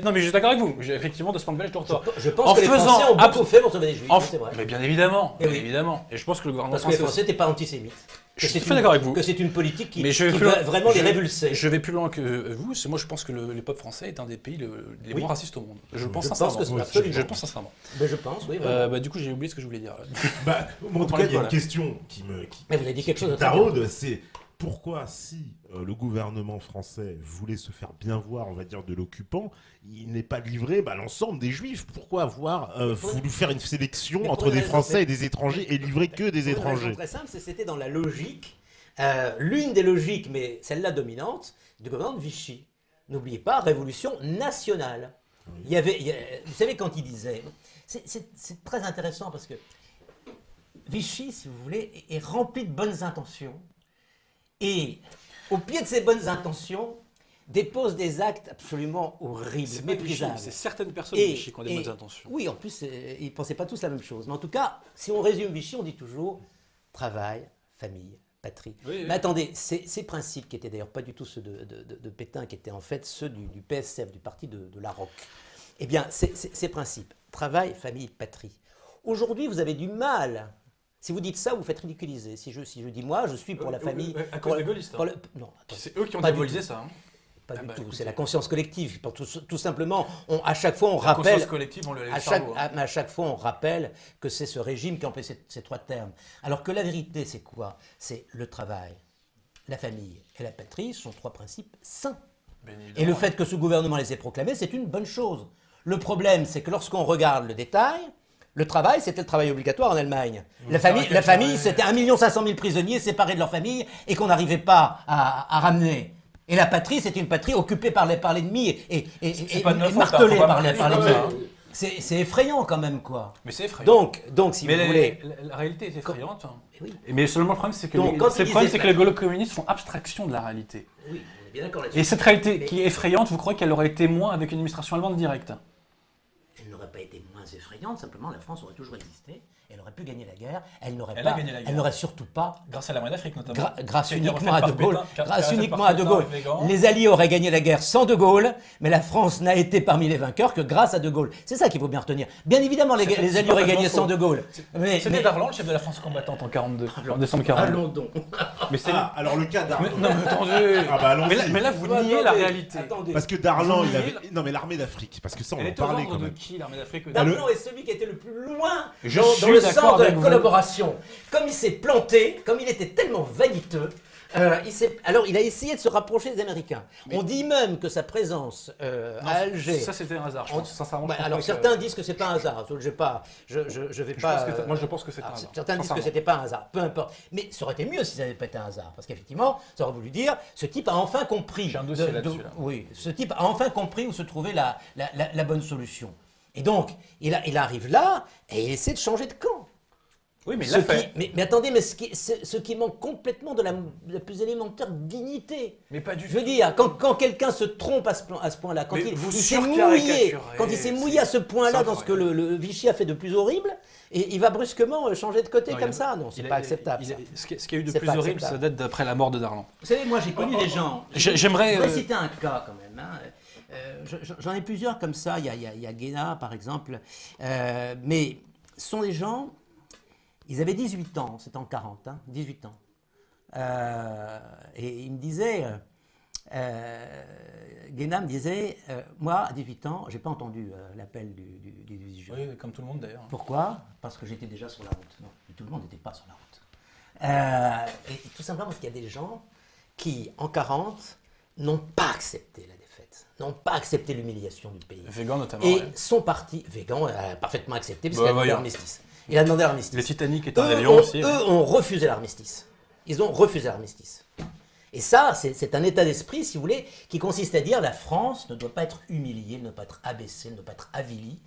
Non, mais je suis d'accord avec vous. Effectivement, de ce point de vue-là, je te retrouve. Je pense que les Français ont beaucoup fait pour sauver les Juifs, c'est vrai. Mais bien évidemment, Et oui. évidemment. Et je pense que le gouvernement Parce que les français... Français n'étaient pas antisémites. Je suis tout à fait d'accord avec vous. Que c'est une politique qui Mais va vraiment les révulser. Je vais plus loin que vous. Moi, je pense que le peuple français est un des pays les moins racistes au monde. Je pense sincèrement. Je pense sincèrement. Mais je pense, oui. Du coup, j'ai oublié ce que je voulais dire. En tout cas, il y a une question qui Mais vous avez dit quelque chose de taraude, c'est pourquoi, si le gouvernement français voulait se faire bien voir, on va dire, de l'occupant, il n'est pas livré l'ensemble des Juifs. Pourquoi avoir voulu faire une sélection entre des Français et des étrangers et livrer que des étrangers? Très simple, c'était dans la logique, l'une des logiques, mais celle-là dominante, du gouvernement de Vichy. N'oubliez pas, révolution nationale. Il y avait, vous savez, quand il disait... C'est très intéressant parce que Vichy, si vous voulez, est rempli de bonnes intentions. Et au pied de ces bonnes intentions, dépose des actes absolument horribles, méprisables. C'est certaines personnes de Vichy qui ont des bonnes intentions. Oui, en plus, ils ne pensaient pas tous la même chose. Mais en tout cas, si on résume Vichy, on dit toujours travail, famille, patrie. Oui, mais attendez, ces principes qui étaient d'ailleurs pas du tout ceux de Pétain, qui étaient en fait ceux du PSF, du parti de la ROC, eh bien, ces principes, travail, famille, patrie. Aujourd'hui, vous avez du mal. Si vous dites ça, vous faites ridiculiser. Si je dis moi, je suis pour la famille... À cause des gaullistes. Non, c'est eux qui ont diabolisé ça. Pas du tout. C'est la conscience collective. Tout simplement, à chaque fois, on rappelle... La conscience collective, on le laisse à chaque fois, on rappelle que c'est ce régime qui empêche ces trois termes. Alors que la vérité, c'est quoi? C'est le travail, la famille et la patrie sont trois principes sains. Et le fait que ce gouvernement les ait proclamés, c'est une bonne chose. Le problème, c'est que lorsqu'on regarde le détail... Le travail, c'était le travail obligatoire en Allemagne. La famille, c'était 1 500 000 prisonniers séparés de leur famille et qu'on n'arrivait pas à ramener. Et la patrie, c'est une patrie occupée par l'ennemi et martelée par l'ennemi. C'est effrayant quand même, quoi. Mais c'est effrayant. Donc si vous voulez... La réalité est effrayante. Oui. Mais seulement le problème, c'est que, les gaulo-communistes font abstraction de la réalité. Oui, on est bien d'accord là-dessus. Et cette réalité qui est effrayante, vous croyez qu'elle aurait été moins avec une administration allemande directe? Elle n'aurait pas été moins effrayante, simplement la France aurait toujours existé, elle aurait pu gagner la guerre, elle n'aurait surtout pas... Grâce à la moine d'Afrique notamment. Grâce uniquement à De Gaulle. Grâce uniquement à De Gaulle. Les Alliés auraient gagné la guerre sans De Gaulle, mais la France n'a été parmi les vainqueurs que grâce à De Gaulle. C'est ça qu'il faut bien retenir. Bien évidemment, les Alliés auraient gagné sans De Gaulle. C'était Darlan, le chef de la France combattante en 42, en décembre 42. Allons donc. Alors le cas Darlan. Non mais attendez. Mais là, vous niez la réalité. Parce que Darlan, il avait... Non mais l'armée d'Afrique, parce que ça, on en parlait quand même. Qui, l'armée d'Afrique? Darlan est celui qui était le plus loin dans le sens de la collaboration. Comme il s'est planté, comme il était tellement vaniteux, il a essayé de se rapprocher des Américains. On dit même que sa présence à Alger... Ça, c'était un hasard, je pense. Sincèrement, alors, certains disent que c'est pas un hasard. Je vais pas... Moi, je pense que c'est un hasard. Certains disent que c'était pas un hasard. Peu importe. Mais ça aurait été mieux si ça n'avait pas été un hasard. Parce qu'effectivement, ça aurait voulu dire, ce type a enfin compris... J'ai un dossier là-dessus. Oui, ce type a enfin compris où se trouvait la bonne solution. Et donc, il arrive là et il essaie de changer de camp. Oui, mais il l'a fait. Mais attendez, mais ce qui manque complètement de la plus élémentaire dignité. Mais pas du tout. Je veux dire, quand quelqu'un se trompe à ce point-là, quand il s'est mouillé à ce point-là dans ce que le Vichy a fait de plus horrible, et il va brusquement changer de côté comme ça. Non, c'est pas acceptable. Ce qu'il y a eu de plus horrible, ça date d'après la mort de Darlan. Vous savez, moi j'ai connu des gens. J'aimerais citer un cas quand même. J'en ai plusieurs comme ça. Il y a Guéna, par exemple. Mais ce sont des gens... Ils avaient 18 ans, c'était en 40, 18 ans. Et il me disait, Guéna me disait, moi, à 18 ans, j'ai pas entendu l'appel du 18 juin. Oui, comme tout le monde d'ailleurs. Pourquoi? Parce que j'étais déjà sur la route. Non, tout le monde n'était pas sur la route. Et tout simplement parce qu'il y a des gens qui, en 40, n'ont pas accepté la défaite, n'ont pas accepté l'humiliation du pays. Végan notamment. Et son parti, Végan, a parfaitement accepté parce qu'il a demandé l'armistice. Il a demandé l'armistice. Le Titanic est un avion aussi. Eux ont refusé l'armistice. Ils ont refusé l'armistice. Et ça, c'est un état d'esprit, si vous voulez, qui consiste à dire la France ne doit pas être humiliée, ne doit pas être abaissée, ne doit pas être avilie.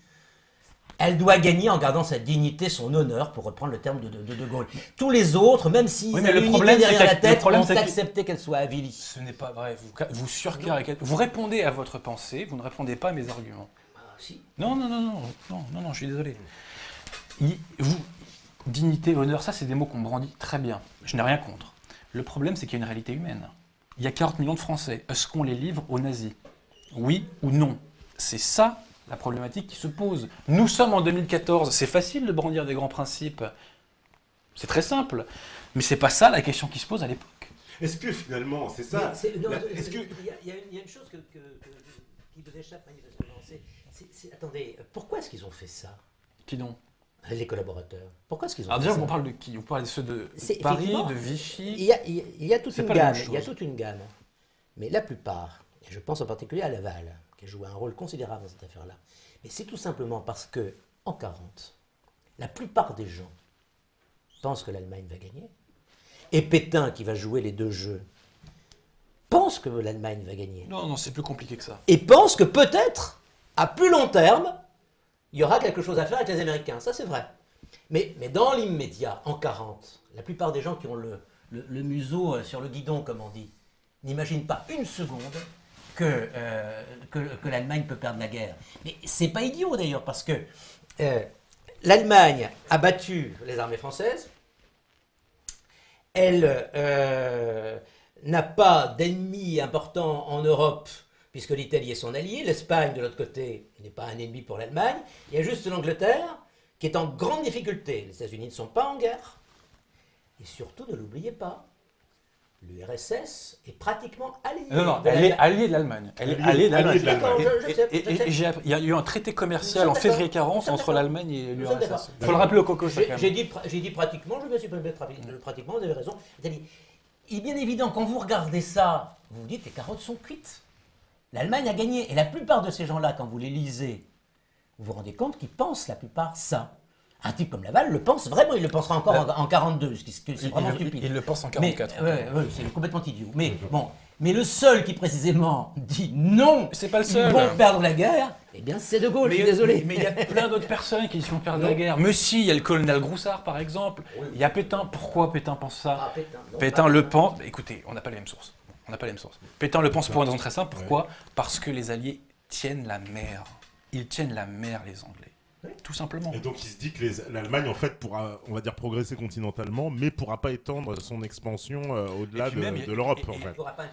Elle doit gagner en gardant sa dignité, son honneur, pour reprendre le terme de Gaulle. Tous les autres, même s'ils ont une idée derrière la tête, ont accepté qu'elle soit avilie. Ce n'est pas vrai. Vous surcariquez. Vous répondez à votre pensée, vous ne répondez pas à mes arguments. Si. Non, je suis désolé. Dignité, honneur, ça c'est des mots qu'on brandit très bien. Je n'ai rien contre. Le problème, c'est qu'il y a une réalité humaine. Il y a 40 millions de Français. Est-ce qu'on les livre aux nazis? Oui ou non? c'est ça la problématique qui se pose. Nous sommes en 2014, c'est facile de brandir des grands principes. C'est très simple. Mais c'est pas ça la question qui se pose à l'époque. Est-ce que finalement, c'est ça Il y a une chose qui vous échappe manifestement. Attendez, pourquoi est-ce qu'ils ont fait ça? Qui donc? Les collaborateurs. Pourquoi est-ce qu'ils ont Alors fait déjà, ça? on parle de qui? On parle de ceux de Paris, de Vichy. Il y a toute une gamme. Il y a toute une gamme. Mais la plupart, et je pense en particulier à Laval, qui a joué un rôle considérable dans cette affaire-là, mais c'est tout simplement parce que, en 1940, la plupart des gens pensent que l'Allemagne va gagner, et Pétain, qui va jouer les deux jeux, pense que l'Allemagne va gagner. Non, c'est plus compliqué que ça. Et pense que peut-être, à plus long terme, il y aura quelque chose à faire avec les Américains. Ça, c'est vrai. Mais dans l'immédiat, en 1940, la plupart des gens qui ont le museau sur le guidon, comme on dit, n'imaginent pas une seconde que l'Allemagne peut perdre la guerre. Mais c'est pas idiot, d'ailleurs, parce que l'Allemagne a battu les armées françaises. Elle n'a pas d'ennemis importants en Europe, puisque l'Italie est son allié. L'Espagne, de l'autre côté, n'est pas un ennemi pour l'Allemagne. Il y a juste l'Angleterre qui est en grande difficulté. Les États-Unis ne sont pas en guerre. Et surtout, ne l'oubliez pas, l'URSS est pratiquement alliée. Non, elle est alliée de l'Allemagne. Elle est alliée de l'Allemagne. Il y a eu un traité commercial en février 1940 entre l'Allemagne et l'URSS. Il faut le rappeler au Coco, ça, quand même. J'ai dit pratiquement, je me suis permis de pratiquement, vous avez raison. Il est bien évident, quand vous regardez ça, vous vous dites les carottes sont cuites. L'Allemagne a gagné. Et la plupart de ces gens-là, quand vous les lisez, vous vous rendez compte qu'ils pensent la plupart ça. Un type comme Laval le pense vraiment, il le pensera encore en 42, c'est vraiment stupide. Il le pense en 44. Oui, c'est complètement idiot. Mais bon, mais le seul qui précisément dit non, c'est pas le seul. Ils vont perdre la guerre, eh bien c'est De Gaulle, je suis désolé. Mais il y a plein d'autres personnes qui vont perdre la guerre. Mais si, il y a le colonel Groussard par exemple, il y a Pétain. Pourquoi Pétain pense ça? Pétain le pense. Écoutez, on n'a pas les mêmes sources. Pétain le pense pour une raison très simple. Pourquoi? Parce que les Alliés tiennent la mer. Ils tiennent la mer, les Anglais. Oui. Tout simplement. Et donc il se dit que l'Allemagne en fait pourra, on va dire, progresser continentalement, mais pourra pas étendre son expansion au-delà de l'Europe en fait.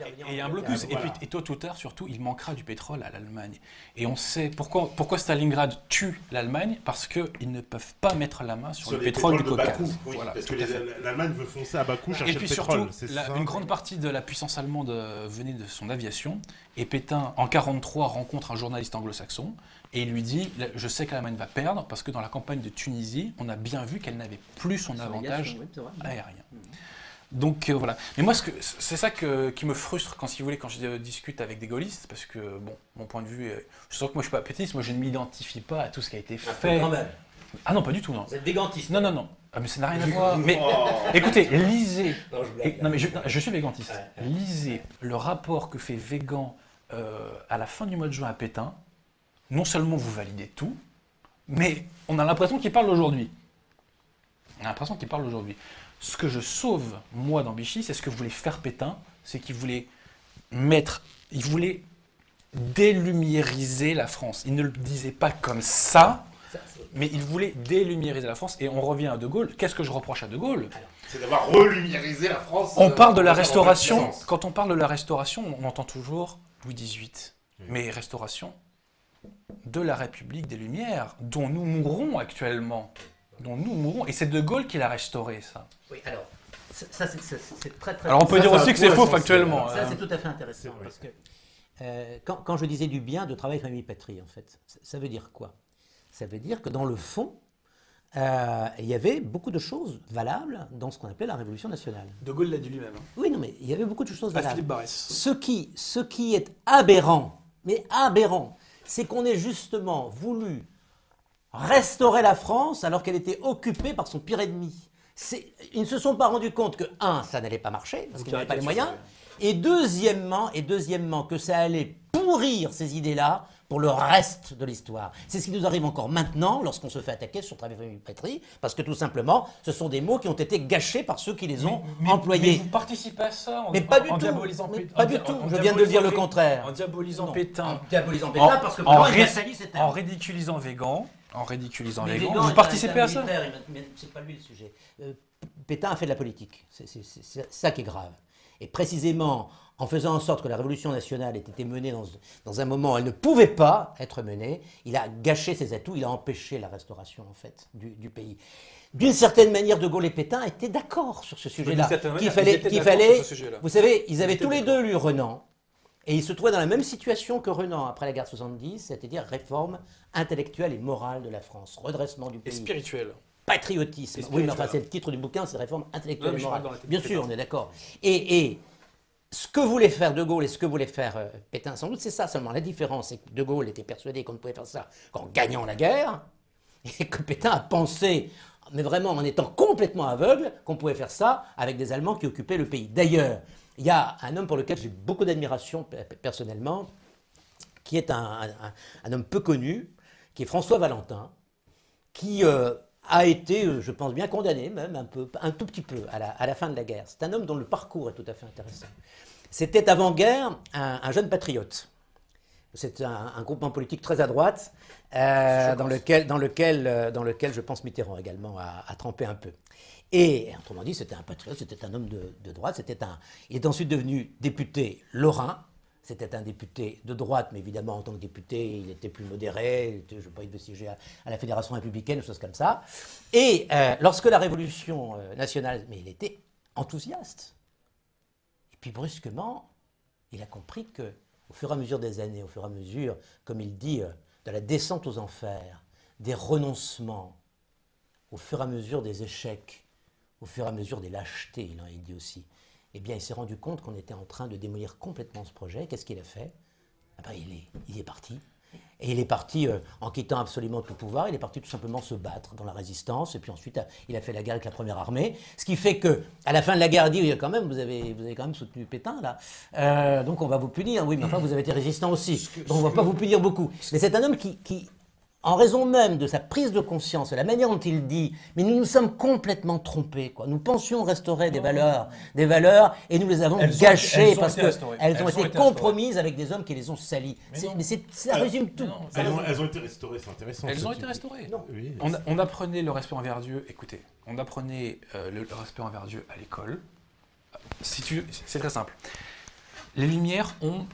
Et il y a un blocus. Et tôt ou tard, surtout, il manquera du pétrole à l'Allemagne. Et on sait pourquoi Stalingrad tue l'Allemagne, parce qu'ils ne peuvent pas mettre la main sur le pétrole du Caucase. Oui, voilà, parce que l'Allemagne veut foncer à Bakou chercher le pétrole. Et puis surtout, une grande partie de la puissance allemande venait de son aviation. Et Pétain, en 1943, rencontre un journaliste anglo-saxon. Et il lui dit, je sais que l'Allemagne va perdre, parce que dans la campagne de Tunisie, on a bien vu qu'elle n'avait plus son avantage aérien. Donc voilà. Mais moi, c'est ça qui me frustre quand je discute avec des gaullistes, parce que, bon, mon point de vue, je sens que moi je suis pas pétiste, moi je ne m'identifie pas à tout ce qui a été fait. Ah non, pas du tout, non. Vous êtes végantiste. Non. Ah, mais ça n'a rien à voir. Mais écoutez, lisez. Non, mais je suis végantiste. Lisez le rapport que fait Végan à la fin du mois de juin à Pétain. Non seulement vous validez tout, mais on a l'impression qu'il parle d'aujourd'hui. Ce que je sauve, moi, dans Vichy, c'est ce que voulait faire Pétain, c'est qu'il voulait délumiériser la France. Il ne le disait pas comme ça, mais il voulait délumiériser la France. Et on revient à De Gaulle. Qu'est-ce que je reproche à De Gaulle? C'est d'avoir relumiérisé la France. On parle de la Restauration. Quand on parle de la Restauration, on entend toujours Louis XVIII. Mais Restauration de la République des Lumières, dont nous mourrons actuellement. Et c'est De Gaulle qui l'a restauré, ça. Oui, alors, ça c'est très... Alors on peut dire aussi que c'est faux factuellement. Ça c'est tout à fait intéressant, parce que quand je disais du bien de travail famille patrie, en fait, ça veut dire quoi? Ça veut dire que dans le fond, il y avait beaucoup de choses valables dans ce qu'on appelait la Révolution nationale. De Gaulle l'a dit lui-même. Oui, non, mais il y avait beaucoup de choses valables. Philippe Barrès. Ce qui est aberrant, c'est qu'on ait justement voulu restaurer la France alors qu'elle était occupée par son pire ennemi. Ils ne se sont pas rendus compte que, ça n'allait pas marcher, parce qu'ils n'avaient pas les moyens, et deuxièmement, que ça allait pourrir ces idées-là pour le reste de l'histoire. C'est ce qui nous arrive encore maintenant lorsqu'on se fait attaquer sur Travail Famille Patrie, parce que tout simplement, ce sont des mots qui ont été gâchés par ceux qui les ont employés. Mais vous participez à ça en diabolisant Pétain. Pas du tout, je viens de dire le contraire. En diabolisant Pétain. En diabolisant Pétain, parce que pour moi, il a sali cette en ridiculisant Végan. Vous participez à ça? Mais c'est pas lui le sujet. Pétain a fait de la politique, c'est ça qui est grave. Et précisément, en faisant en sorte que la révolution nationale ait été menée dans un moment où elle ne pouvait pas être menée, il a gâché ses atouts, il a empêché la restauration en fait du pays. D'une certaine manière, De Gaulle et Pétain étaient d'accord sur ce sujet-là. Qu'il fallait, vous savez, ils avaient tous les deux lu Renan, et ils se trouvaient dans la même situation que Renan après la guerre de 70, c'est-à-dire réforme intellectuelle et morale de la France, redressement du pays. Et spirituel. Patriotisme. Oui, mais enfin, c'est le titre du bouquin, c'est réforme intellectuelle et morale. Bien sûr, on est d'accord. Et ce que voulait faire De Gaulle et ce que voulait faire Pétain, sans doute, c'est ça seulement. La différence, c'est que De Gaulle était persuadé qu'on ne pouvait faire ça qu'en gagnant la guerre, et que Pétain a pensé, mais vraiment en étant complètement aveugle, qu'on pouvait faire ça avec des Allemands qui occupaient le pays. D'ailleurs, il y a un homme pour lequel j'ai beaucoup d'admiration personnellement, qui est un homme peu connu, qui est François Valentin, qui a été, je pense bien condamné, même un tout petit peu, à la fin de la guerre. C'est un homme dont le parcours est tout à fait intéressant. C'était avant-guerre un jeune patriote. C'est un groupement politique très à droite, dans lequel je pense Mitterrand également a trempé un peu. Et autrement dit, c'était un patriote, c'était un homme de droite, il est ensuite devenu député lorrain. C'était un député de droite, mais évidemment, en tant que député, il était plus modéré. Je ne sais pas, il devait siéger à la Fédération républicaine, des choses comme ça. Et lorsque la Révolution nationale... Mais il était enthousiaste. Et puis brusquement, il a compris qu'au fur et à mesure des années, au fur et à mesure, comme il dit, de la descente aux enfers, des renoncements, au fur et à mesure des échecs, au fur et à mesure des lâchetés, il dit aussi, eh bien, il s'est rendu compte qu'on était en train de démolir complètement ce projet. Qu'est-ce qu'il a fait? Ah ben, il est parti. Et il est parti en quittant absolument tout pouvoir. Il est parti tout simplement se battre dans la résistance. Et puis ensuite, il a fait la guerre avec la première armée. Ce qui fait qu'à la fin de la guerre, il dit quand même, vous avez quand même soutenu Pétain, là. Donc on va vous punir. Oui, mais enfin, vous avez été résistant aussi. Donc on ne va pas vous punir beaucoup. Mais c'est un homme qui en raison même de sa prise de conscience, de la manière dont il dit, mais nous nous sommes complètement trompés, quoi. Nous pensions restaurer des valeurs, et nous les avons gâchées parce qu'elles ont été compromises avec des hommes qui les ont salies. Mais ça résume tout. Elles ont été restaurées, c'est intéressant. Elles ont été restaurées. Oui. On apprenait le respect envers Dieu. Écoutez, on apprenait le respect envers Dieu à l'école. C'est très simple. Les Lumières ont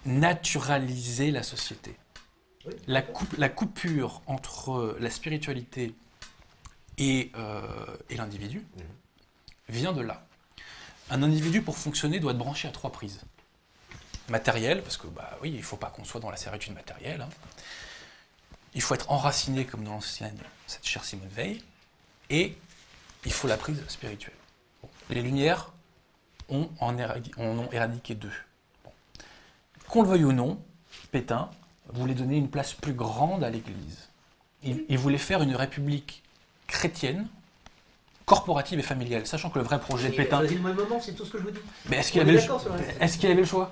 naturalisé la société. Oui. La coupure entre la spiritualité et l'individu vient de là. Un individu, pour fonctionner, doit être branché à 3 prises. Matériel, parce que, oui, il ne faut pas qu'on soit dans la servitude matérielle. Hein. Il faut être enraciné, comme dans l'ancienne, cette chère Simone Veil. Et il faut la prise spirituelle. Bon. Les Lumières en ont éradiqué 2. Bon. Qu'on le veuille ou non, Pétain voulait donner une place plus grande à l'Église. Il voulait faire une république chrétienne, corporative et familiale, sachant que le vrai projet de Pétain... Le même moment, c'est tout ce que je vous dis. Mais est-ce qu'il avait le choix?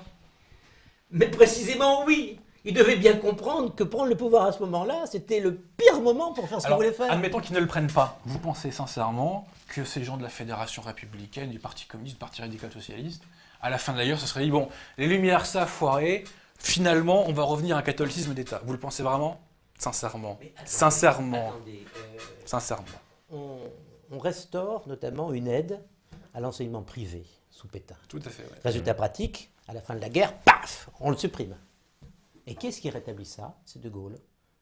Mais précisément, oui. Il devait bien comprendre que prendre le pouvoir à ce moment-là, c'était le pire moment pour faire ce qu'il voulait faire. Admettons qu'ils ne le prennent pas. Vous pensez sincèrement que ces gens de la Fédération républicaine, du Parti communiste, du Parti radical-socialiste, à la fin de l'ailleurs, ce serait dit, bon, les Lumières, ça a foiré, finalement, on va revenir à un catholicisme d'État. Vous le pensez vraiment? Sincèrement. Sincèrement. On restaure notamment une aide à l'enseignement privé sous Pétain. Tout à fait, ouais. Résultat pratique, à la fin de la guerre, paf, on le supprime. Et qu'est-ce qui rétablit ça? C'est De Gaulle,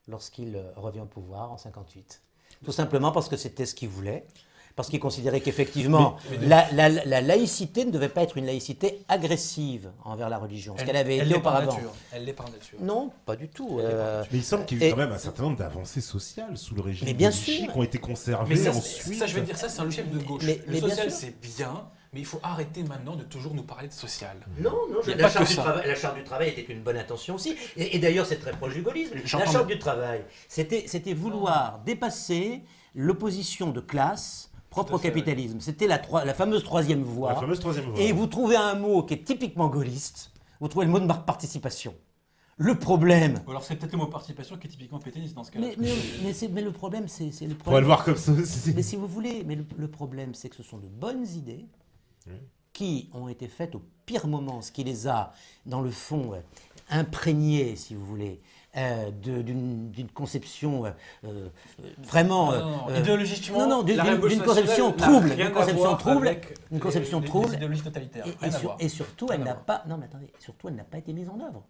lorsqu'il revient au pouvoir en 1958. Tout simplement parce que c'était ce qu'il voulait. Parce qu'il considérait qu'effectivement, la laïcité ne devait pas être une laïcité agressive envers la religion, ce qu'elle avait été auparavant. Elle l'est par nature. Non, pas du tout. Mais il semble qu'il y a eu quand même un certain nombre d'avancées sociales sous le régime de Vichy qui ont été conservées ensuite. Ça, je vais te dire, ça, c'est un logiciel de gauche. Le social, c'est bien, mais il faut arrêter maintenant de toujours nous parler de social. Non, la charte du travail était une bonne intention aussi. Et d'ailleurs, c'est très proche du gaullisme. La charte du travail, c'était vouloir dépasser l'opposition de classe propre au capitalisme. C'était la fameuse troisième voie. Et vous trouvez un mot qui est typiquement gaulliste, vous trouvez le mot de participation. Le problème... Ou alors c'est peut-être le mot participation qui est typiquement pétainiste dans ce cas-là. Mais le problème, c'est le problème... On va le voir comme ça aussi. Mais si vous voulez, mais le problème, c'est que ce sont de bonnes idées qui ont été faites au pire moment, ce qui les a, dans le fond, imprégné, si vous voulez, d'une conception vraiment idéologiquement, d'une conception trouble, une conception trouble, idéologies totalitaires. Et surtout elle n'a pas surtout elle n'a pas été mise en œuvre.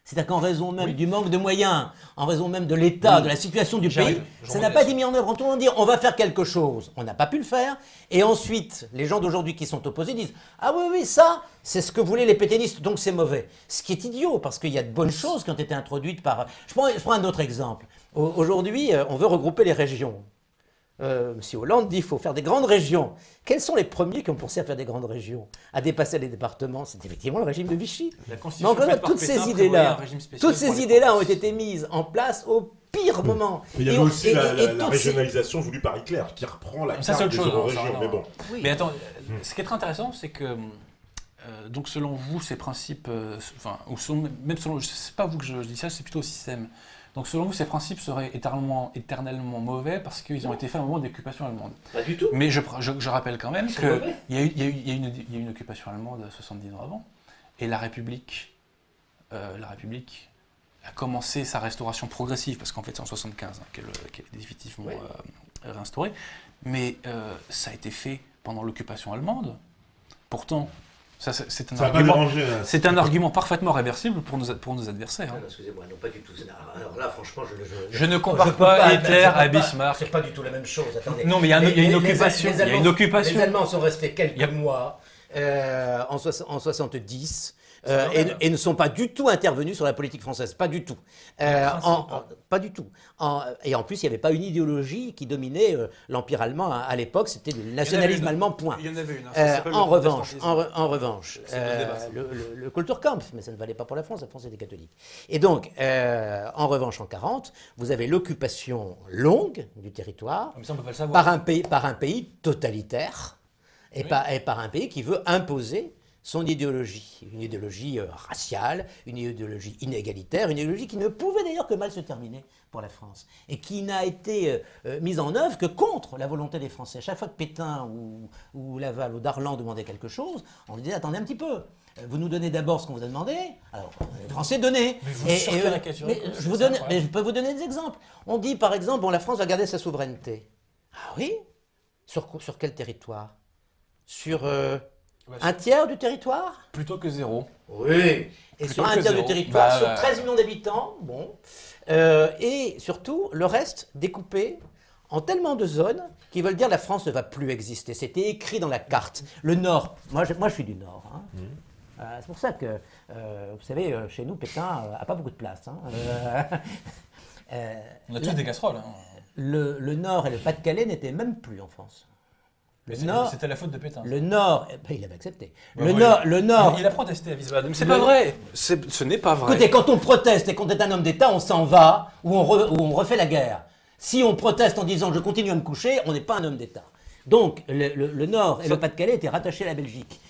C'est-à-dire qu'en raison même du manque de moyens, en raison même de l'état, de la situation du pays, ça n'a pas été mis en œuvre. En tout cas, on dit on va faire quelque chose. On n'a pas pu le faire. Et ensuite, les gens d'aujourd'hui qui sont opposés disent ah oui, ça, c'est ce que voulaient les pétainistes, donc c'est mauvais. Ce qui est idiot, parce qu'il y a de bonnes choses qui ont été introduites par... Je prends un autre exemple. Aujourd'hui, on veut regrouper les régions. M. Hollande dit qu'il faut faire des grandes régions. Quels sont les premiers qui ont pensé à faire des grandes régions, à dépasser les départements? C'est effectivement le régime de Vichy. Mais encore une fois, toutes ces idées-là ont été mises en place au pire moment. Mais il y avait aussi la régionalisation voulue par Hitler, qui reprend la carte des régions. Mais bon. Oui. Mais attends, ce qui est très intéressant, c'est que donc selon vous, ces principes, ou même selon, c'est pas vous que je dis ça, c'est plutôt au système. Donc selon vous, ces principes seraient éternellement mauvais parce qu'ils ont été faits à un moment d'occupation allemande. Pas du tout. Mais je rappelle quand même qu'il y a eu une occupation allemande 70 ans avant. Et la République a commencé sa restauration progressive, parce qu'en fait c'est en 1975 qu'elle est définitivement réinstaurée. Mais ça a été fait pendant l'occupation allemande. Pourtant, c'est un argument parfaitement réversible pour nos adversaires. Non, excusez-moi, non, pas du tout. Alors là, franchement, je ne compare pas Hitler à Bismarck. C'est pas du tout la même chose. Attendez. Non, mais il y a une occupation. Les Allemands sont restés quelques mois en 70. Et ne sont pas du tout intervenus sur la politique française, pas du tout. Pas du tout. Et en plus, il n'y avait pas une idéologie qui dominait l'Empire allemand à l'époque, c'était le nationalisme allemand, point. Il y en avait une. En revanche, le Kulturkampf, mais ça ne valait pas pour la France était catholique. Et donc, en revanche, en 1940, vous avez l'occupation longue du territoire par un pays totalitaire et par un pays qui veut imposer son idéologie, une idéologie raciale, une idéologie inégalitaire, une idéologie qui ne pouvait d'ailleurs que mal se terminer pour la France, et qui n'a été mise en œuvre que contre la volonté des Français. Chaque fois que Pétain ou Laval ou Darlan demandaient quelque chose, on lui disait attendez un petit peu, vous nous donnez d'abord ce qu'on vous a demandé, alors les Français donnaient. Je peux vous donner des exemples. On dit par exemple, la France va garder sa souveraineté. Ah oui? Sur quel territoire? Sur... un tiers du territoire? Plutôt que zéro. Oui. Et sur un tiers du territoire, sur 13 millions d'habitants, bon. Et surtout, le reste découpé en tellement de zones qui veulent dire la France ne va plus exister. C'était écrit dans la carte. Le Nord, moi je suis du Nord. Hein. C'est pour ça que, vous savez, chez nous, Pétain n'a pas beaucoup de place. Hein. On a tous des casseroles. Hein. Le Nord et le Pas-de-Calais n'étaient même plus en France. C'était la faute de Pétain. Le Nord, il avait accepté. Le Nord. Il a protesté à Wiesbaden. Mais c'est pas vrai. Ce n'est pas vrai. Écoutez, quand on proteste et qu'on est un homme d'État, on s'en va ou on refait la guerre. Si on proteste en disant je continue à me coucher, on n'est pas un homme d'État. Donc le Nord et le Pas-de-Calais étaient rattachés à la Belgique.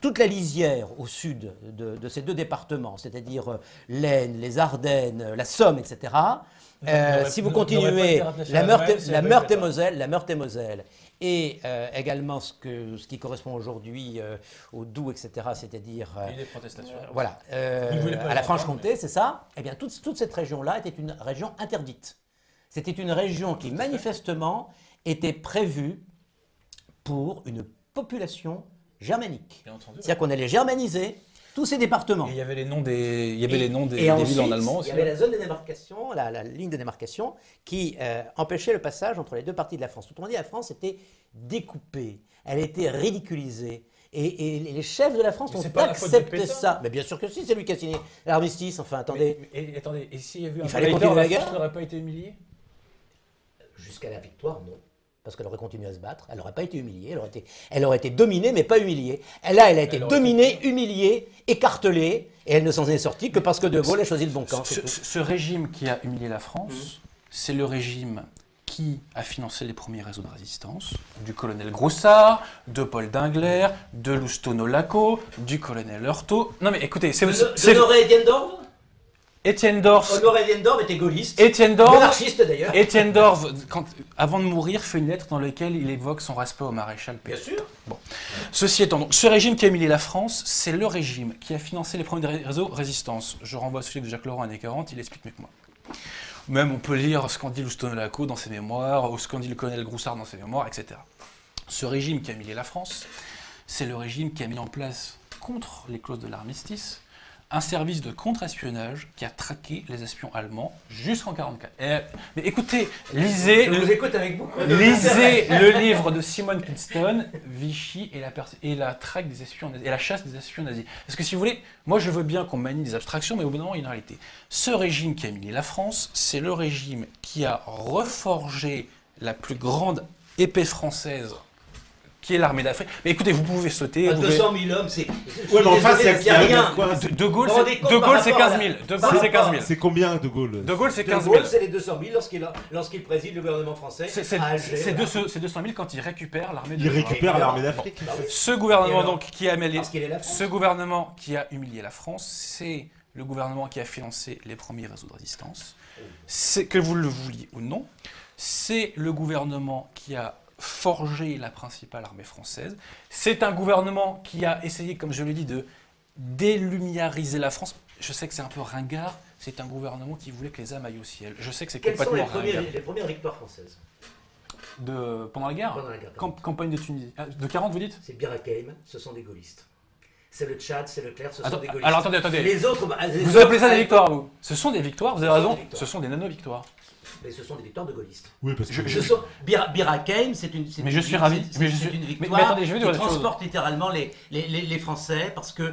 Toute la lisière au sud de ces deux départements, c'est-à-dire l'Aisne, les Ardennes, la Somme, etc. Si vous continuez, la Meurthe-et-Moselle, et également ce qui correspond aujourd'hui au Doubs, etc., c'est-à-dire à la Franche-Comté, c'est ça. Eh bien, toute cette région-là était une région interdite. C'était une région qui, manifestement, était prévue pour une population germanique. C'est-à-dire qu'on allait germaniser tous ces départements. Et il y avait les noms des villes en allemand aussi. Il y avait la zone de démarcation, la ligne de démarcation, qui empêchait le passage entre les deux parties de la France. Autrement dit, la France était découpée, elle était ridiculisée. Et les chefs de la France ont accepté ça. Mais bien sûr que si, c'est lui qui a signé l'armistice. Enfin, attendez. Et s'il y avait eu un fallait continuer la guerre. France n'aurait pas été humiliée? Jusqu'à la victoire, non. Parce qu'elle aurait continué à se battre, elle n'aurait pas été humiliée, elle aurait été dominée mais pas humiliée. Là, elle a été dominée, humiliée, écartelée, et elle ne s'en est sortie que parce que De Gaulle a choisi le bon camp. Ce régime qui a humilié la France, c'est le régime qui a financé les premiers réseaux de résistance, du colonel Groussard, de Paul Dingler, de Lousteau-Nolaco, du colonel Heurtaud. Non mais écoutez, c'est... De Honoré Étienne d'Orve ? Honoré Hendorf était gaulliste. Monarchiste d'ailleurs. Étienne Dorve, avant de mourir, fait une lettre dans laquelle il évoque son respect au maréchal Pétain. Bien sûr. Bon. Ceci étant, donc, ce régime qui a humilié la France, c'est le régime qui a financé les premiers réseaux résistance. Je renvoie à celui de Jacques Laurent, années 40, il explique mieux que moi. Même on peut lire ce qu'en dit Lousteau Laco dans ses mémoires, ou ce qu'en dit le colonel Groussard dans ses mémoires, etc. Ce régime qui a humilié la France, c'est le régime qui a mis en place, contre les clauses de l'armistice, un service de contre-espionnage qui a traqué les espions allemands jusqu'en 1944. Mais écoutez, lisez le livre de Simon Kinston, Vichy et la traque des espions nazis, et la chasse des espions nazis. Parce que si vous voulez, moi je veux bien qu'on manie des abstractions, mais au bout d'un moment, il y a une réalité. Ce régime qui a humilié la France, c'est le régime qui a reforgé la plus grande épée française, qui est l'armée d'Afrique. Mais écoutez, vous pouvez sauter. 200 000 hommes, c'est. Ouais, mais en face, il y a rien. De Gaulle, c'est 15 000. De Gaulle, c'est 15 000. C'est combien, De Gaulle? De Gaulle, c'est 15 000. De Gaulle, c'est les 200 000 lorsqu'il préside le gouvernement français. C'est 200 000 quand il récupère l'armée d'Afrique. Il récupère l'armée d'Afrique. Ce gouvernement, donc, qui a humilié la France, c'est le gouvernement qui a financé les premiers réseaux de résistance. C'est, que vous le vouliez ou non, c'est le gouvernement qui a forgé la principale armée française. C'est un gouvernement qui a essayé, comme je l'ai dit, de délumiariser la France. Je sais que c'est un peu ringard, c'est un gouvernement qui voulait que les âmes aillent au ciel. Je sais que c'est complètement ringard. Quelles sont les premières victoires françaises pendant la guerre. Campagne de Tunisie. De 40, vous dites? C'est Bir Hakeim, ce sont des gaullistes. C'est le Tchad, c'est le Clair, ce sont des gaullistes. Alors attendez. Les autres, vous appelez ça des victoires, vous? Ce sont des victoires, vous avez raison, ce sont des nano-victoires. Mais ce sont des victoires de gaullistes. Oui, parce que Bir Hakeim, c'est une victoire qui transporte littéralement les Français parce que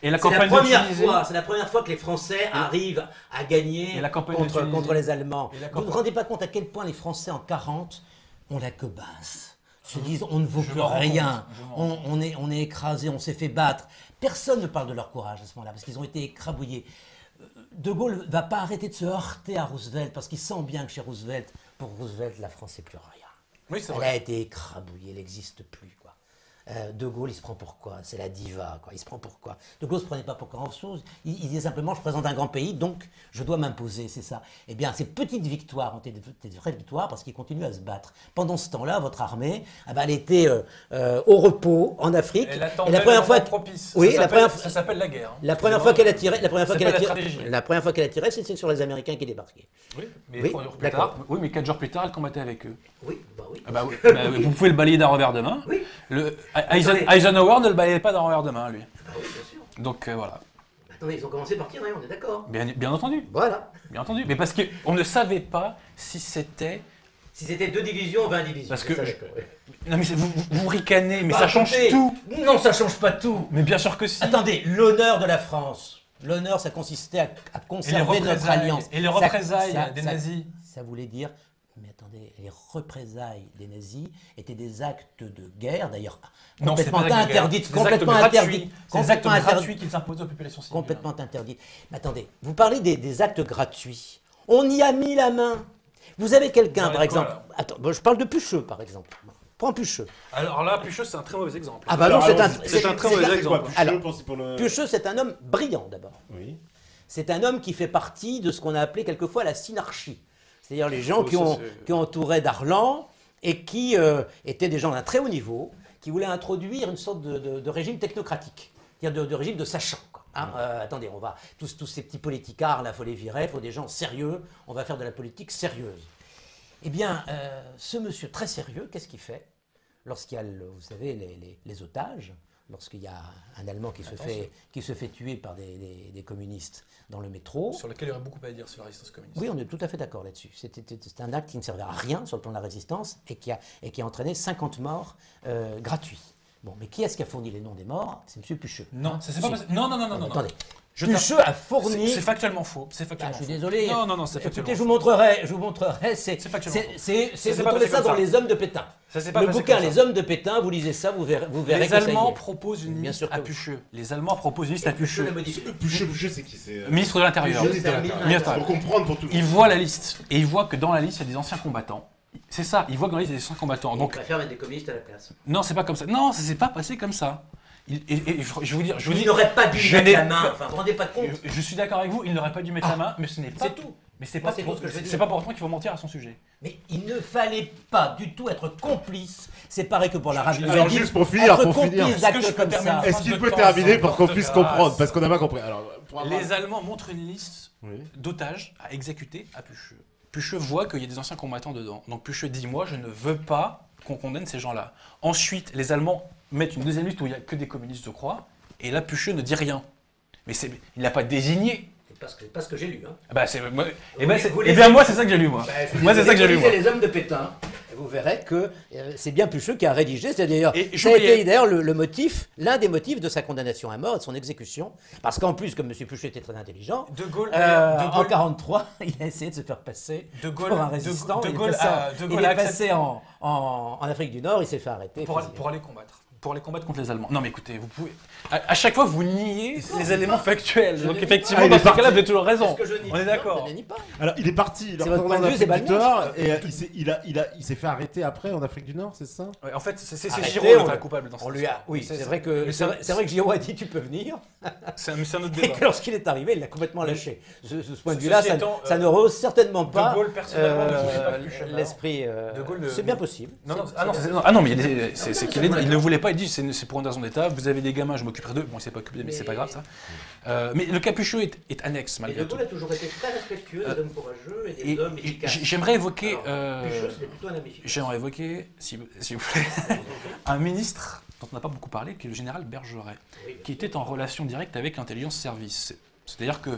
c'est la première fois que les Français arrivent à gagner contre les Allemands. Vous ne vous rendez pas compte à quel point les Français en 40 ont la queue basse. Se disent on ne vaut plus rien, on est écrasé, on s'est fait battre. Personne ne parle de leur courage à ce moment-là parce qu'ils ont été écrabouillés. De Gaulle ne va pas arrêter de se heurter à Roosevelt parce qu'il sent bien que chez Roosevelt, pour Roosevelt, la France c'est plus rien. Oui, c'est elle vrai. a été écrabouillée, elle n'existe plus. Quoi. De Gaulle, il se prend pour quoi? C'est la diva. Quoi. Il se prend pour quoi? De Gaulle ne se prenait pas pour grand-chose. Il disait simplement, je présente un grand pays, donc je dois m'imposer, c'est ça. Eh bien, ces petites victoires ont été des vraies victoires parce qu'il continue à se battre. Pendant ce temps-là, votre armée, elle était au repos en Afrique. Et la première fois propice. Oui, ça s'appelle la guerre. La première fois qu'elle a tiré, c'était sur les Américains qui débarquaient. Oui, mais 3 jours plus tard. Oui, mais 4 jours plus tard, elle combattait avec eux. Oui, bah oui. Vous pouvez le balayer d'un revers de main. Oui. Eisenhower ne le balayait pas d'un revers de main, lui. Ah oui, bien sûr. Donc voilà. Attendez, ils ont commencé par tirer, on est d'accord. Bien entendu. Voilà. Bien entendu. Mais parce qu'on ne savait pas si c'était... Si c'était 2 divisions ou 20 divisions. Parce que... Non mais vous ricanez, mais ça change tout. Non, ça change pas tout. Mais bien sûr que si. Attendez, l'honneur de la France. L'honneur, ça consistait à conserver notre alliance. Et les représailles des nazis. Ça voulait dire... Mais attendez, les représailles des nazis étaient des actes de guerre, d'ailleurs complètement interdits. Complètement interdits. Des actes gratuits qu'ils imposaient aux populations civiles. Complètement interdits. Mais attendez, vous parlez des actes gratuits. On y a mis la main. Vous avez quelqu'un, par exemple... Attends, je parle de Pucheux, par exemple. Prends Pucheux. Alors là, Pucheux, c'est un très mauvais exemple. Ah bah non, c'est un très mauvais exemple. Pucheux, c'est un homme brillant, d'abord. Oui. C'est un homme qui fait partie de ce qu'on a appelé quelquefois la synarchie. C'est-à-dire les gens qui entouraient Darlan et qui étaient des gens d'un très haut niveau, qui voulaient introduire une sorte de régime technocratique, c'est-à-dire de régime de sachants. Attendez, on va tous ces petits politicards, là, il faut les virer, il faut des gens sérieux, on va faire de la politique sérieuse. Eh bien, ce monsieur très sérieux, qu'est-ce qu'il fait lorsqu'il y a, vous savez, les otages, lorsqu'il y a un Allemand qui se fait tuer par des communistes dans le métro. Sur lequel il y aurait beaucoup à dire sur la résistance communiste. Oui, on est tout à fait d'accord là-dessus. C'était un acte qui ne servait à rien sur le plan de la résistance et qui a entraîné 50 morts gratuits. Bon, mais qui est-ce qui a fourni les noms des morts? C'est M. Pucheux. Non, c'est pas possible. Non. Attendez. Pucheux a fourni... C'est factuellement faux. Je suis désolé. Non, c'est factuellement faux. Écoutez, je vous montrerai. C'est factuellement faux. Vous trouvez ça dans Les Hommes de Pétain. Le bouquin Les Hommes de Pétain, vous lisez ça, vous verrez Les Allemands proposent une liste à Pucheux. Les Allemands proposent une liste à Pucheux. Pucheux, c'est qui? Ministre de l'Intérieur. Pour comprendre, pour tout le monde. Il voit la liste. Et il voit que dans la liste, il y a des anciens combattants. C'est ça, il voit que dans la liste, il y a des anciens combattants. Donc, il préfère mettre des communistes à la place. Non, c'est pas comme ça. Non, ça s'est pas passé comme ça. Je vous dis, il n'aurait pas dû mettre la main. Enfin, vous vous rendez pas compte. Je suis d'accord avec vous, il n'aurait pas dû mettre la main, mais ce n'est pas tout. Mais c'est pas pour autant qu'il faut mentir à son sujet. Mais il ne fallait pas du tout être complice. C'est pareil que pour l'Arabie Alors juste pour finir, est-ce qu'il peut terminer pour qu'on puisse comprendre? Parce qu'on n'a pas compris. Alors, les Allemands montrent une liste d'otages à exécuter à Pucheux. Pucheux voit qu'il y a des anciens combattants dedans. Donc Pucheux dit, moi je ne veux pas qu'on condamne ces gens-là. Ensuite, les Allemands mettent une deuxième liste où il n'y a que des communistes, je crois. Et là, Pucheux ne dit rien. Mais il n'a pas désigné. C'est pas ce que j'ai lu. Hein. Moi, moi, c'est ça que j'ai lu, moi. Moi, c'est ça que j'ai lu, moi. Les hommes de Pétain. Vous verrez que c'est bien Pucheux qui a rédigé. Ça a été d'ailleurs le motif, l'un des motifs de sa condamnation à mort et de son exécution. Parce qu'en plus, comme M. Pucheux était très intelligent, De Gaulle, en 1943, il a essayé de se faire passer pour un résistant. Il est passé en Afrique du Nord, il s'est fait arrêter. Pour aller combattre. Pour les combattre contre les Allemands. Non mais écoutez, vous pouvez... À chaque fois, vous niez les éléments factuels. Donc effectivement, dans ce cas-là, vous avez toujours raison. On est d'accord. Alors, il est parti. C'est votre point de vue, c'est Balmire. Et il s'est fait arrêter après en Afrique du Nord, c'est ça? En fait, c'est Giraud le coupable dans cette histoire. Oui, c'est vrai que Giraud a dit tu peux venir. C'est un autre débat. Et que lorsqu'il est arrivé, il l'a complètement lâché. De ce point de vue-là, ça ne rehausse certainement pas l'esprit. C'est bien possible. Non, mais c'est qu'il ne voulait pas. Il dit c'est pour une raison d'État, vous avez des gamins, je m'occuperai d'eux. Bon, il s'est pas occupé, mais c'est pas grave ça. Mais le capuchon est annexe malgré tout. De Gaulle a toujours été très respectueux des hommes courageux et des hommes efficaces. J'aimerais évoquer, j'aimerais évoquer, si vous plaît, un ministre dont on n'a pas beaucoup parlé, qui est le général Bergeret, qui était en relation directe avec l'intelligence service. C'est-à-dire que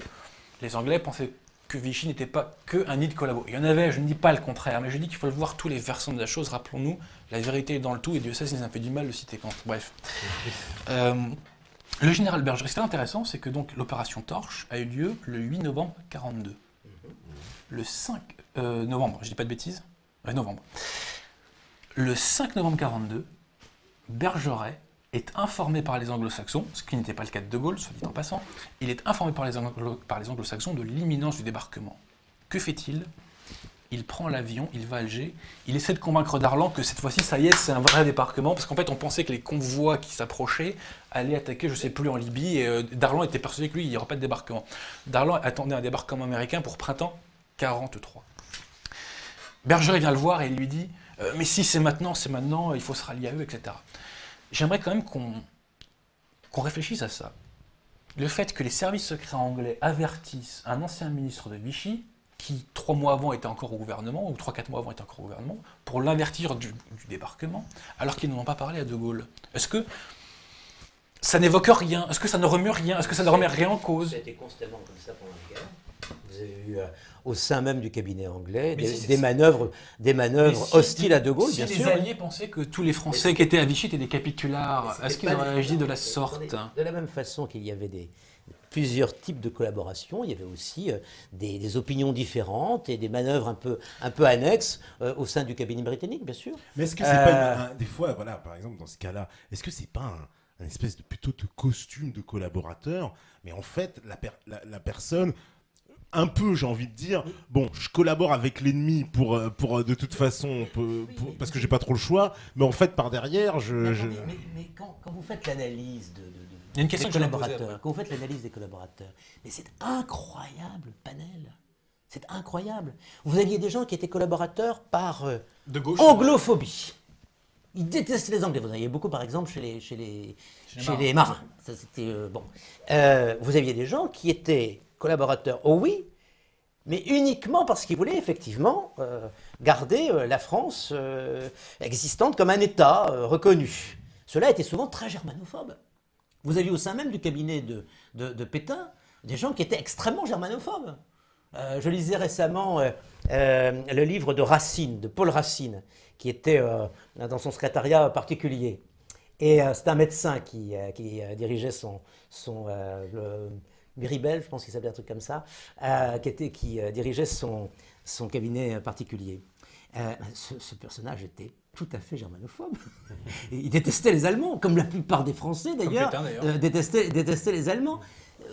les Anglais pensaient que Vichy n'était pas qu'un nid de collabos. Il y en avait, je ne dis pas le contraire, mais je dis qu'il faut le voir tous les versants de la chose. Rappelons-nous, la vérité est dans le tout, et Dieu sait s'ils ont un peu du mal de citer Kant. Bref. Le général Bergeret, ce qui est intéressant, c'est que donc l'opération Torche a eu lieu le 8 novembre 1942. Le 5 novembre, je dis pas de bêtises, novembre. Le 5 novembre 1942, Bergeret est informé par les anglo-saxons, ce qui n'était pas le cas de De Gaulle, soit dit en passant, il est informé par les anglo-saxons de l'imminence du débarquement. Que fait-il? Il prend l'avion, il va à Alger, il essaie de convaincre Darlan que cette fois-ci, ça y est, c'est un vrai débarquement, parce qu'en fait, on pensait que les convois qui s'approchaient allaient attaquer, je ne sais plus, en Libye, et Darlan était persuadé que lui, il n'y aurait pas de débarquement. Darlan attendait un débarquement américain pour printemps 1943. Bergeret vient le voir et il lui dit « Mais si c'est maintenant, il faut se rallier à eux, etc. » J'aimerais quand même qu'on réfléchisse à ça. Le fait que les services secrets anglais avertissent un ancien ministre de Vichy, qui 3 mois avant était encore au gouvernement, ou 3-4 mois avant était encore au gouvernement, pour l'avertir du débarquement, alors qu'ils n'en ont pas parlé à De Gaulle. Est-ce que ça n'évoque rien? Est-ce que ça ne remue rien? Est-ce que ça ne remet rien en cause? Ça a été constamment comme ça pendant la guerre. Vous avez eu au sein même du cabinet anglais des manœuvres hostiles à De Gaulle, bien sûr. Si les Alliés pensaient que tous les Français qui étaient à Vichy étaient des capitulards, est-ce qu'ils auraient agi de la sorte? De la même façon qu'il y avait plusieurs types de collaboration, il y avait aussi des opinions différentes et des manœuvres un peu annexes au sein du cabinet britannique, bien sûr. Mais est-ce que c'est pas des fois, voilà, par exemple dans ce cas-là, est-ce que c'est pas un espèce plutôt de costume de collaborateur, mais en fait la personne un peu, j'ai envie de dire, bon, je collabore avec l'ennemi pour de toute façon, parce que j'ai pas trop le choix, mais en fait, par derrière, Mais quand vous faites l'analyse il y a une question des collaborateurs, quand vous faites l'analyse des collaborateurs, mais c'est incroyable le panel. C'est incroyable. Vous aviez des gens qui étaient collaborateurs par anglophobie. Ils détestaient les Anglais. Vous en aviez beaucoup, par exemple, chez les marins. Ça, c'était bon. Vous aviez des gens qui étaient collaborateurs, oh oui, mais uniquement parce qu'ils voulaient effectivement garder la France existante comme un État reconnu. Cela était souvent très germanophobe. Vous aviez au sein même du cabinet de Pétain des gens qui étaient extrêmement germanophobes. Je lisais récemment le livre de Racine, de Paul Racine, qui était dans son secrétariat particulier. Et c'est un médecin qui dirigeait le Miribel, je pense qu'il s'appelait un truc comme ça, qui dirigeait son cabinet particulier. Ce personnage était tout à fait germanophobe. Il détestait les Allemands, comme la plupart des Français d'ailleurs, détestaient les Allemands.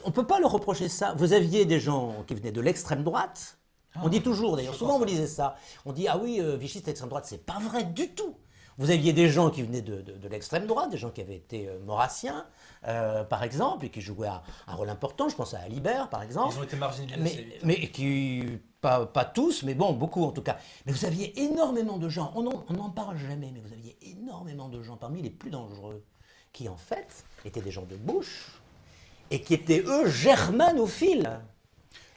On ne peut pas leur reprocher ça. Vous aviez des gens qui venaient de l'extrême droite. On dit toujours, d'ailleurs, souvent vous lisez ça. On dit, ah oui, Vichy c'est l'extrême droite. C'est pas vrai du tout. Vous aviez des gens qui venaient de l'extrême droite, des gens qui avaient été maurassiens, par exemple, et qui jouaient un rôle important. Je pense à Alibert, par exemple. Ils ont été marginalisés. Mais qui, pas tous, mais bon, beaucoup en tout cas. Mais vous aviez énormément de gens, on n'en parle jamais, mais vous aviez énormément de gens, parmi les plus dangereux, qui en fait étaient des gens de Bush, et qui étaient, eux, germanophiles.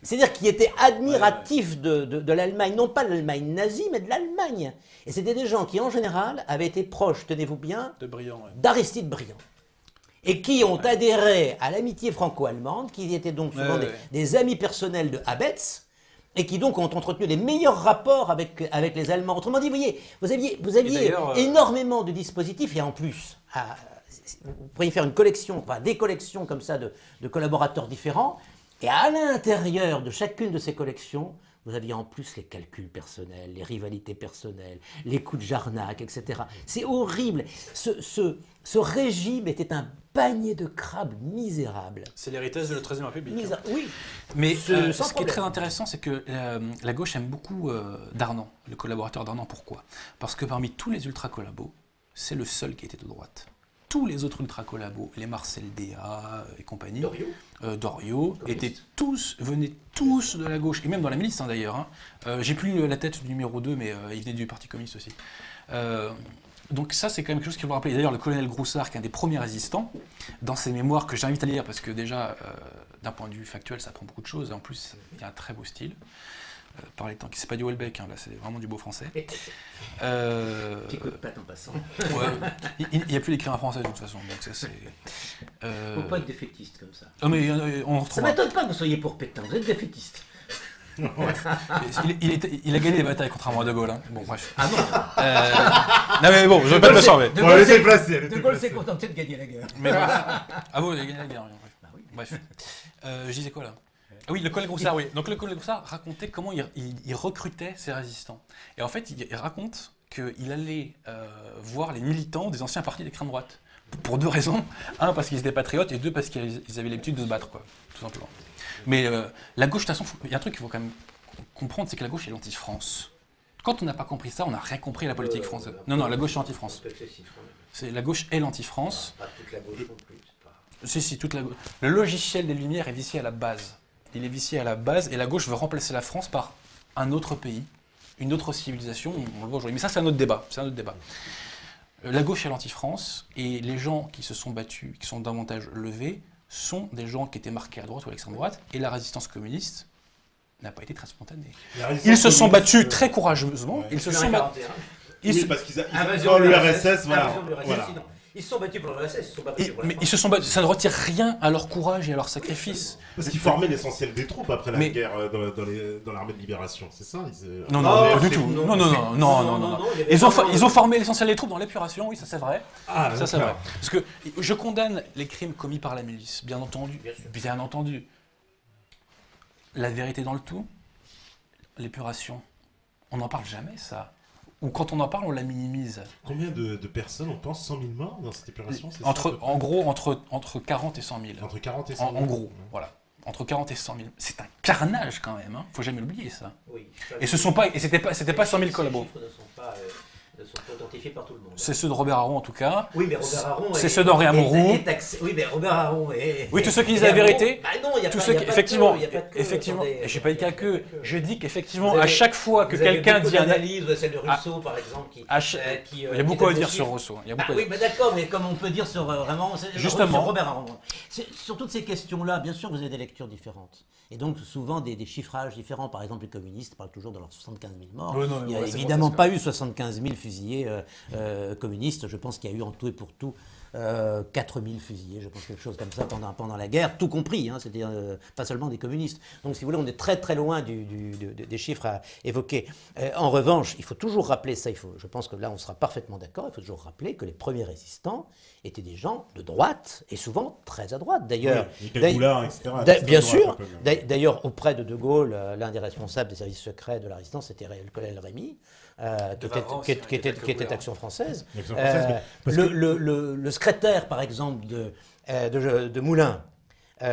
C'est-à-dire qui étaient admiratifs de l'Allemagne, non pas de l'Allemagne nazie, mais de l'Allemagne. Et c'était des gens qui, en général, avaient été proches, tenez-vous bien, d'Aristide Briand. Et qui ont adhéré à l'amitié franco-allemande, qui étaient donc souvent des amis personnels de Habetz, et qui donc ont entretenu les meilleurs rapports avec les Allemands. Autrement dit, vous aviez énormément de dispositifs, et en plus, vous pourriez faire une collection, enfin des collections comme ça de collaborateurs différents, et à l'intérieur de chacune de ces collections, vous aviez en plus les calculs personnels, les rivalités personnelles, les coups de Jarnac, etc. C'est horrible. Ce régime était un panier de crabes misérable. C'est l'héritage de la XIIIe République. Oui. Mais ce qui est très intéressant, c'est que la gauche aime beaucoup Darnan, le collaborateur Darnan. Pourquoi? Parce que parmi tous les ultra-collabos, c'est le seul qui était de droite. Tous les autres ultra-collabos, les Marcel Déat et compagnie, Doriot venaient tous de la gauche, et même dans la milice d'ailleurs. Hein. J'ai plus la tête du numéro 2, mais il venait du Parti communiste aussi. Donc ça, c'est quand même quelque chose qu'il faut rappeler. D'ailleurs, le colonel Groussard, qui est un des premiers résistants, dans ses mémoires que j'invite à lire, parce que déjà, d'un point de vue factuel, ça apprend beaucoup de choses, et en plus, il y a un très beau style. Par les temps, c'est pas du Houellebecq, hein, là c'est vraiment du beau français. Petit coup de patte en passant. Ouais, il n'y a plus d'écrire en français de toute façon, donc ça c'est. Faut pas être défaitiste comme ça. Oh, mais on ça m'étonne pas que vous soyez pour Pétain, vous êtes défaitiste. Il a gagné les batailles contrairement à De Gaulle. Hein. Bon, bref. Ah non. Non mais bon, je veux pas te méchant, mais. De Gaulle s'est contenté de gagner la guerre. Mais bref. Ah bon, il a gagné la guerre. Bah oui. Bref. Je disais quoi là? Ah oui, le colonel Groussard, oui. Donc le colonel Groussard racontait comment il recrutait ses résistants. Et en fait, il raconte qu'il allait voir les militants des anciens partis d'extrême droite. Pour deux raisons. Un, parce qu'ils étaient patriotes, et deux, parce qu'ils avaient l'habitude de se battre, quoi. Tout simplement. Mais la gauche, de toute façon, il y a un truc qu'il faut quand même comprendre, c'est que la gauche est l'anti-France. Quand on n'a pas compris ça, on n'a rien compris à la politique française. Non, la gauche est l'anti-France. La gauche est l'anti-France. Pas toute la gauche non plus. Si, toute la gauche. Le logiciel des Lumières est vicié à la base. Il est vicié à la base, et la gauche veut remplacer la France par un autre pays, une autre civilisation, on le voit aujourd'hui. Mais ça, c'est un autre débat. La gauche est l'anti-France, et les gens qui se sont battus, qui sont davantage levés, sont des gens qui étaient marqués à droite ou à l'extrême droite, et la résistance communiste n'a pas été très spontanée. Ils se sont battus très courageusement. Ouais. Ils se sont battus. Oui, parce qu'ils ont l'URSS, voilà. Ils se sont battus pour l'URSS, ils se sont battus pour la Mais ils se sont battus, ça ne retire rien à leur courage et à leur sacrifice. Parce qu'ils formaient l'essentiel des troupes après la guerre dans l'armée de libération, c'est ça? Non, pas du tout. Non. Ils ont formé l'essentiel des troupes dans l'épuration, oui, ça c'est vrai. Ah, ça c'est vrai. Parce que je condamne les crimes commis par la milice, bien entendu. Bien entendu. La vérité dans le tout, l'épuration, on n'en parle jamais, ça. Ou quand on en parle, on la minimise. Combien de personnes, on pense 100 000 morts dans cette épuration? En gros, entre 40 et 100 000. Entre 40 et 100 000. En gros, voilà. Entre 40 et 100 000. C'est un carnage quand même, hein. Faut jamais l'oublier ça. Oui, et c'était pas 100 000 collabos. Ne sont pas identifiés par tout le monde. C'est ceux de Robert Aron en tout cas. Oui, mais Robert Aron. C'est ceux d'Henri Amouroux. Oui, mais Robert Aron est. Oui, tous ceux qui disent la vérité. Bah non, il n'y a pas effectivement, que. Effectivement. Et je suis pas dit qu'à que. Je dis qu'effectivement, à chaque fois que quelqu'un dit un analyse, celle de Rousseau par exemple, il y a beaucoup à dire sur Rousseau. Oui, mais d'accord, mais comme on peut dire sur vraiment. Justement. Sur Robert Aron. Sur toutes ces questions-là, bien sûr, vous avez des lectures différentes. Et donc, souvent, des chiffrages différents. Par exemple, les communistes parlent toujours de leurs 75 000 morts. Il n'y a évidemment pas eu 75 000 fusillés communistes. Je pense qu'il y a eu en tout et pour tout 4 000 fusillés, je pense, quelque chose comme ça, pendant la guerre, tout compris, hein, c'est-à-dire pas seulement des communistes. Donc, si vous voulez, on est très très loin des chiffres à évoquer. En revanche, il faut toujours rappeler ça, je pense que là, on sera parfaitement d'accord, il faut toujours rappeler que les premiers résistants étaient des gens de droite, et souvent très à droite, d'ailleurs. Bien sûr, d'ailleurs, auprès de Gaulle, l'un des responsables des services secrets de la résistance, c'était le colonel Rémy, qui était Action française. Le secrétaire, par exemple, de Moulin,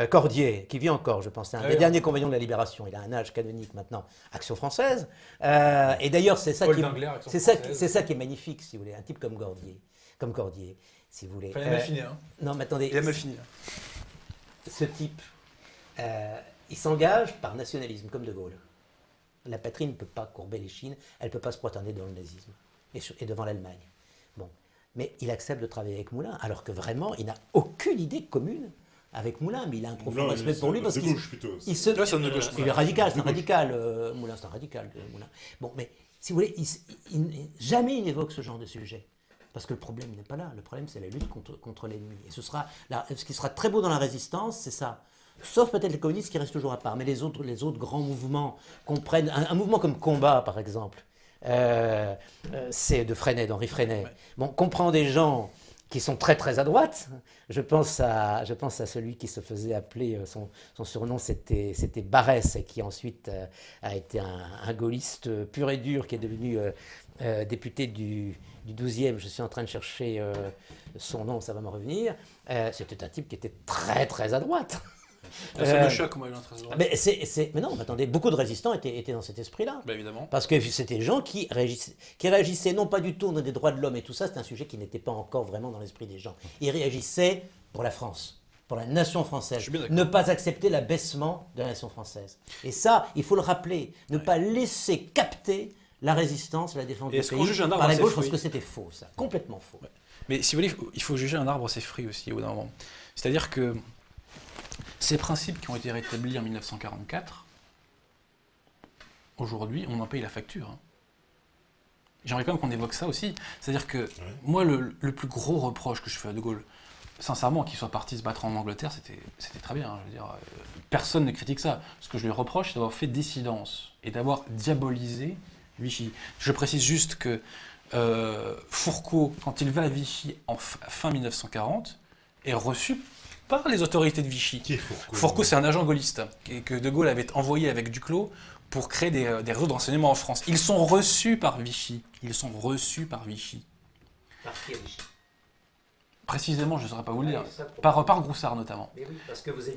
Cordier, qui vit encore, je pense, c'est un des derniers compagnons de la Libération. Il a un âge canonique maintenant, Action française. Et d'ailleurs, c'est ça, ça qui est magnifique, si vous voulez, un type comme Cordier, si vous voulez. Enfin, il a mal fini, hein. Non, mais attendez. Il a mal fini. Ce type, il s'engage par nationalisme, comme De Gaulle. La patrie ne peut pas courber les chines, elle ne peut pas se prosterner devant le nazisme et devant l'Allemagne. Bon. Mais il accepte de travailler avec Moulin, alors que vraiment, il n'a aucune idée commune avec Moulin, mais il a un profond respect pour lui parce qu'il il est radical, c'est un radical. Moulin, c'est un radical. Moulin. Bon, mais si vous voulez, jamais il n'évoque ce genre de sujet. Parce que le problème n'est pas là. Le problème, c'est la lutte contre l'ennemi. Et ce qui sera très beau dans la résistance, c'est ça. Sauf peut-être les communistes qui restent toujours à part. Mais les autres grands mouvements comprennent. Un mouvement comme Combat, par exemple, c'est de Freinet, d'Henri Freinet. Ouais. Bon, comprend des gens qui sont très très à droite. Je pense à celui qui se faisait appeler, son surnom c'était Barès, et qui ensuite a été un gaulliste pur et dur, qui est devenu député du 12e. Je suis en train de chercher son nom, ça va me revenir. C'était un type qui était très très à droite. C'est le choc, moi, il est très à droite. Mais non, attendez, beaucoup de résistants étaient dans cet esprit-là. Bah, évidemment. Parce que c'était des gens qui réagissaient non pas du tout dans des droits de l'homme et tout ça, c'est un sujet qui n'était pas encore vraiment dans l'esprit des gens. Ils réagissaient pour la France, pour la nation française. Ne pas accepter l'abaissement de la nation française. Et ça, il faut le rappeler, ne pas laisser capter la résistance, la défense du pays par la gauche, parce que c'était faux, ça, complètement faux. Ouais. Mais si vous voulez, il faut juger un arbre à ses fruits aussi, au bout d'un moment. C'est-à-dire que ces principes qui ont été rétablis en 1944, aujourd'hui, on en paye la facture. Hein. J'aimerais quand même qu'on évoque ça aussi. C'est-à-dire que moi, le plus gros reproche que je fais à De Gaulle, sincèrement, qu'il soit parti se battre en Angleterre, c'était très bien. Hein. Je veux dire, personne ne critique ça. Ce que je lui reproche, c'est d'avoir fait dissidence et d'avoir diabolisé Vichy. Je précise juste que Fourcault, quand il va à Vichy en fin 1940, est reçu par les autorités de Vichy. Qui est Fourcault ? Fourcault, c'est un agent gaulliste que De Gaulle avait envoyé avec Duclos pour créer des réseaux de renseignement en France. Ils sont reçus par Vichy. Par qui, Vichy ? Précisément, je ne saurais pas vous le dire. Par Groussard, notamment. Mais oui, parce que vous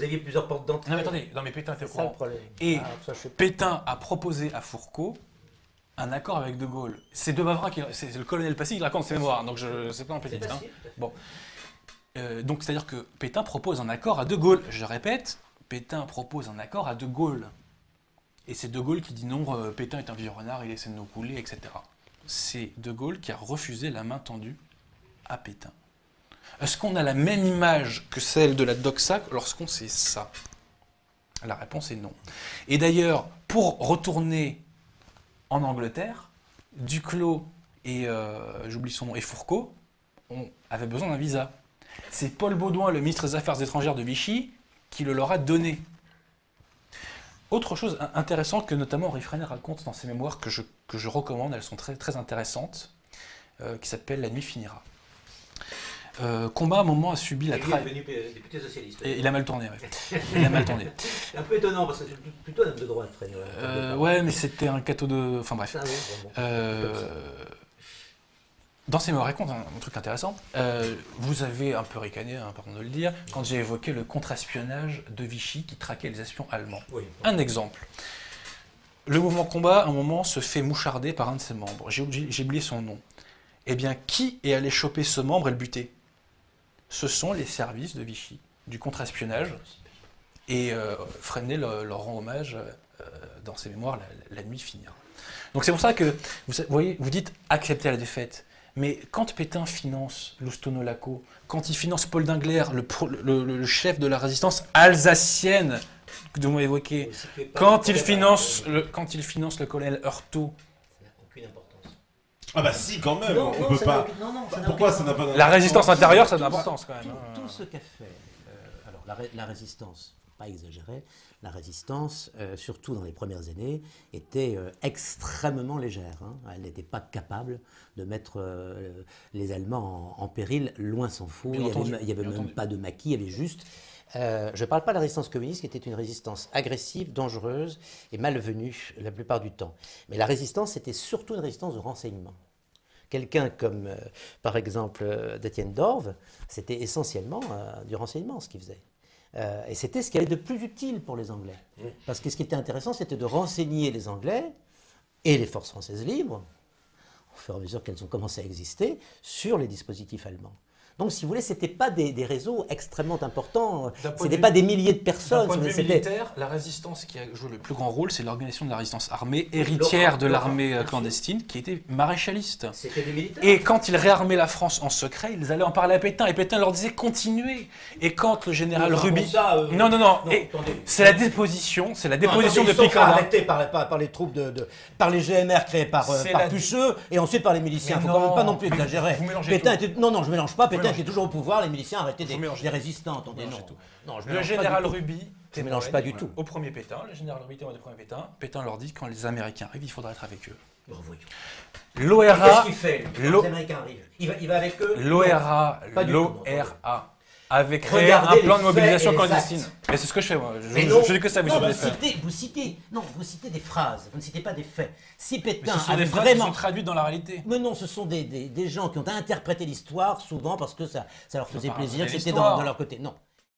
aviez plusieurs portes d'entrée. Non, mais attendez, Pétain était au courant. Et Pétain a proposé à Fourcault un accord avec De Gaulle. C'est De Wavrin, c'est le colonel Passy qui raconte ses mémoires, donc c'est pas un petit. Hein. Bon. Donc, c'est-à-dire que Pétain propose un accord à De Gaulle. Je répète, Pétain propose un accord à De Gaulle. Et c'est De Gaulle qui dit non, Pétain est un vieux renard, il essaie de nous couler, etc. C'est De Gaulle qui a refusé la main tendue à Pétain. Est-ce qu'on a la même image que celle de la doxa lorsqu'on sait ça ? La réponse est non. Et d'ailleurs, pour retourner en Angleterre, Duclos et, j'oublie son nom, et Fourcault avaient besoin d'un visa. C'est Paul Baudouin, le ministre des Affaires étrangères de Vichy, qui le leur a donné. Autre chose intéressante que notamment Henri Freinet raconte dans ses mémoires, que je recommande, elles sont très, très intéressantes, qui s'appelle « La nuit finira ». Combat, à un moment, a subi la trahison. Il est devenu député socialiste. Et il a mal tourné, oui. Il a mal tourné. C'est un peu étonnant, parce que c'est plutôt un homme de droite, Freinet. Ouais, mais c'était un cateau de... Enfin bref. Ah, oui, bon. Dans ses mémoires, il raconte un truc intéressant. Vous avez un peu ricané, hein, pardon de le dire, quand j'ai évoqué le contre-espionnage de Vichy qui traquait les espions allemands. Oui. Un exemple. Le mouvement Combat, à un moment, se fait moucharder par un de ses membres. J'ai oublié son nom. Eh bien, qui est allé choper ce membre et le buter ? Ce sont les services de Vichy, du contre-espionnage. Et Freinet leur rend hommage dans ses mémoires, la nuit finira. Donc c'est pour ça que, vous voyez, vous dites accepter la défaite. Mais quand Pétain finance Loustono Laco, quand il finance Paul Dingler, le chef de la résistance alsacienne que vous m'avez évoqué, quand il finance le colonel Heurtaud, ça n'a aucune importance. Ah bah si, quand même, on peut pas. Pourquoi ça n'a pas d'importance ? La résistance intérieure, ça a de l'importance quand même. Tout ce qu'a fait, alors la résistance, pas exagérer, la résistance, surtout dans les premières années, était extrêmement légère. Hein. Elle n'était pas capable de mettre les Allemands en péril, loin s'en faut. Il n'y avait même pas de maquis, il y avait juste... je ne parle pas de la résistance communiste, qui était une résistance agressive, dangereuse et malvenue la plupart du temps. Mais la résistance, c'était surtout une résistance de renseignement. Quelqu'un comme, par exemple, d'Étienne Dorve, c'était essentiellement du renseignement ce qu'il faisait. Et c'était ce qui avait de plus utile pour les Anglais. Parce que ce qui était intéressant, c'était de renseigner les Anglais et les forces françaises libres, au fur et à mesure qu'elles ont commencé à exister, sur les dispositifs allemands. Donc, si vous voulez, ce n'étaient pas des réseaux extrêmement importants, ce n'étaient pas des milliers de personnes. D'un point de vue militaire, la résistance qui a joué le plus grand rôle, c'est l'organisation de la résistance armée, héritière de l'armée clandestine, qui était maréchaliste. C'était des militaires. Et quand ils réarmaient la France en secret, ils allaient en parler à Pétain, et Pétain leur disait « continuez ». Et quand le général Ruby... Non, c'est la déposition, de Picardin. Arrêté par les troupes par les GMR créés par Pucheux, et ensuite par les miliciens. Il ne faut quand même pas non plus exagérer. Pétain était... Non, je ne mélange pas. Pétain était toujours au pouvoir, les miliciens arrêtaient des résistants. Attendez, non, le général Ruby ne mélange pas du tout. Au premier Pétain, le général Ruby témoigne du premier Pétain. Pétain leur dit quand les Américains arrivent, il faudra être avec eux. L'ORA. Qu'est-ce qu'il fait quand les Américains arrivent? Il va avec eux? L'ORA avait créé un plan de mobilisation clandestine. Mais c'est ce que je fais, moi. Je dis que ça, vous citez des phrases, vous ne citez pas des faits. Si Pétain a des phrases qui sont traduites dans la réalité. Mais non, ce sont des gens qui ont interprété l'histoire, souvent parce que ça leur faisait plaisir, que c'était dans leur côté. Non.